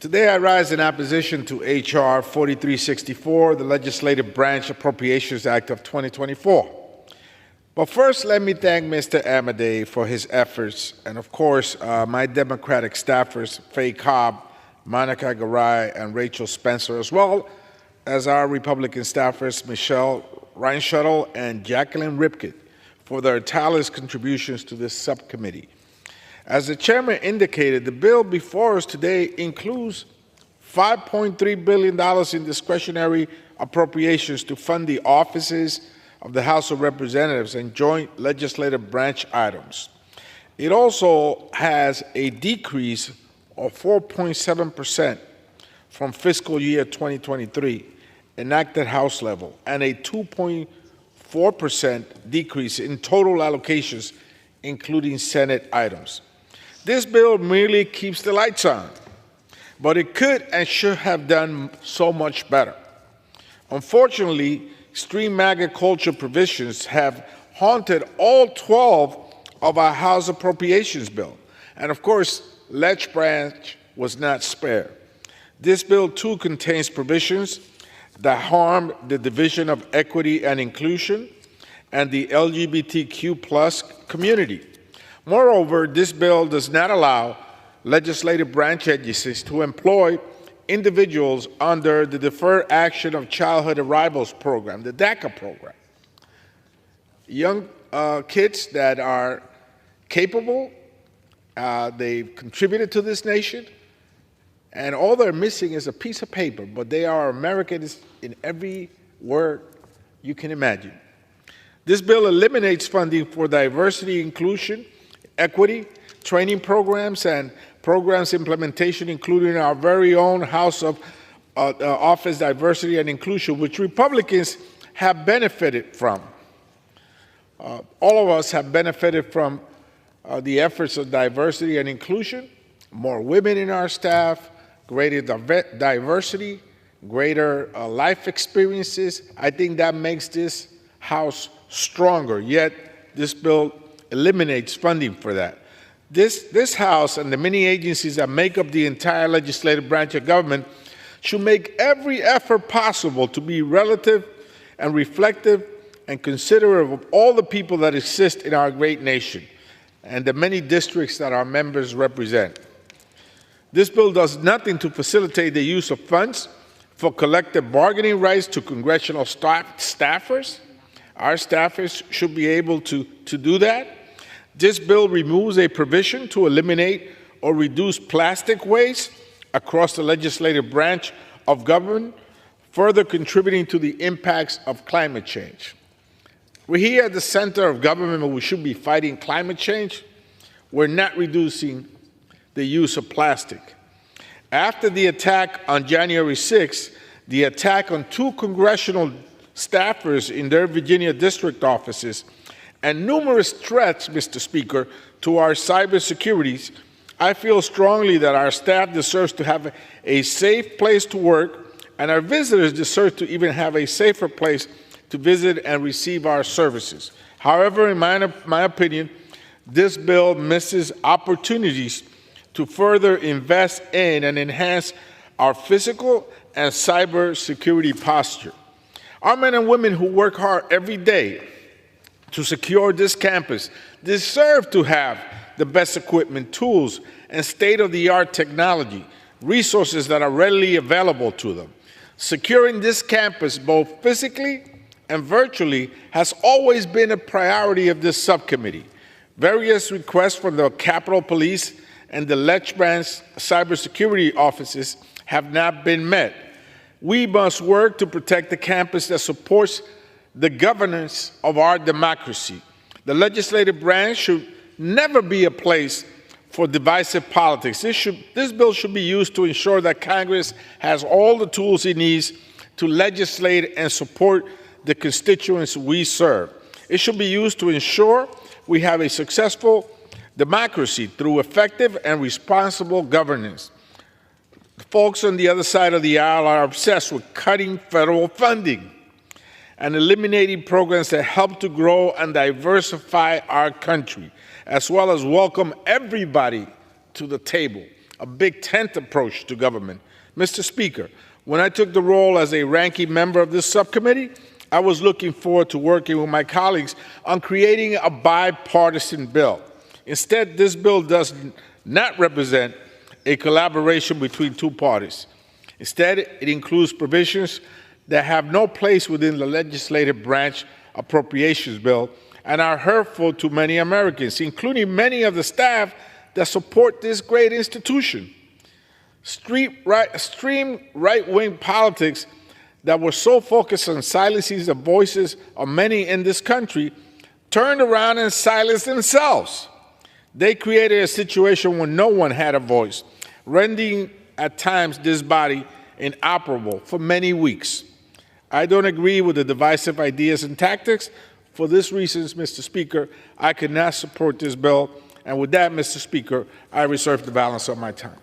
Today I rise in opposition to H.R. 4364, the Legislative Branch Appropriations Act of 2024. But first, let me thank Mr. Amadei for his efforts, and of course, my Democratic staffers, Faye Cobb, Monica Garay, and Rachel Spencer, as well as our Republican staffers, Michelle Reinschuttel and Jacqueline Ripken, for their tireless contributions to this subcommittee. As the chairman indicated, the bill before us today includes $5.3 billion in discretionary appropriations to fund the offices of the House of Representatives and joint legislative branch items. It also has a decrease of 4.7% from fiscal year 2023 enacted House level and a 2.4% decrease in total allocations, including Senate items. This bill merely keeps the lights on, but it could and should have done so much better. Unfortunately, extreme MAGA culture provisions have haunted all 12 of our House Appropriations bill. And of course, Lech Branch was not spared. This bill too contains provisions that harm the division of equity and inclusion and the LGBTQ+ community. Moreover, this bill does not allow legislative branch agencies to employ individuals under the Deferred Action of Childhood Arrivals program, the DACA program. Young kids that are capable, they've contributed to this nation, and all they're missing is a piece of paper, but they are Americans in every word you can imagine. This bill eliminates funding for diversity, inclusion, equity, training programs, and programs implementation, including our very own House of Office Diversity and Inclusion, which Republicans have benefited from. All of us have benefited from the efforts of diversity and inclusion, more women in our staff, greater diversity, greater life experiences. I think that makes this House stronger, yet this bill eliminates funding for that. This House and the many agencies that make up the entire legislative branch of government should make every effort possible to be relative and reflective and considerate of all the people that exist in our great nation and the many districts that our members represent. This bill does nothing to facilitate the use of funds for collective bargaining rights to congressional staffers. Our staffers should be able to do that. This bill removes a provision to eliminate or reduce plastic waste across the legislative branch of government, further contributing to the impacts of climate change. We're here at the center of government, but we should be fighting climate change. We're not reducing the use of plastic. After the attack on January 6th, the attack on 2 congressional staffers in their Virginia district offices, and numerous threats, Mr. Speaker, to our cybersecurity, I feel strongly that our staff deserves to have a safe place to work, and our visitors deserve to even have a safer place to visit and receive our services. However, in my opinion, this bill misses opportunities to further invest in and enhance our physical and cybersecurity posture. Our men and women who work hard every day to secure this campus deserve to have the best equipment, tools, and state-of-the-art technology, resources that are readily available to them. Securing this campus, both physically and virtually, has always been a priority of this subcommittee. Various requests from the Capitol Police and the Lech Branch cybersecurity offices have not been met. We must work to protect the campus that supports the governance of our democracy. The legislative branch should never be a place for divisive politics. This bill should be used to ensure that Congress has all the tools it needs to legislate and support the constituents we serve. It should be used to ensure we have a successful democracy through effective and responsible governance. The folks on the other side of the aisle are obsessed with cutting federal funding and eliminating programs that help to grow and diversify our country, as well as welcome everybody to the table. a big tent approach to government. Mr. Speaker, when I took the role as a ranking member of this subcommittee, I was looking forward to working with my colleagues on creating a bipartisan bill. Instead, this bill does not represent a collaboration between two parties. Instead, it includes provisions that have no place within the legislative branch appropriations bill and are hurtful to many Americans, including many of the staff that support this great institution. Extreme right-wing politics that were so focused on silencing the voices of many in this country turned around and silenced themselves. They created a situation where no one had a voice, rendering at times this body inoperable for many weeks. I don't agree with the divisive ideas and tactics. For these reasons, Mr. Speaker, I cannot support this bill. And with that, Mr. Speaker, I reserve the balance of my time.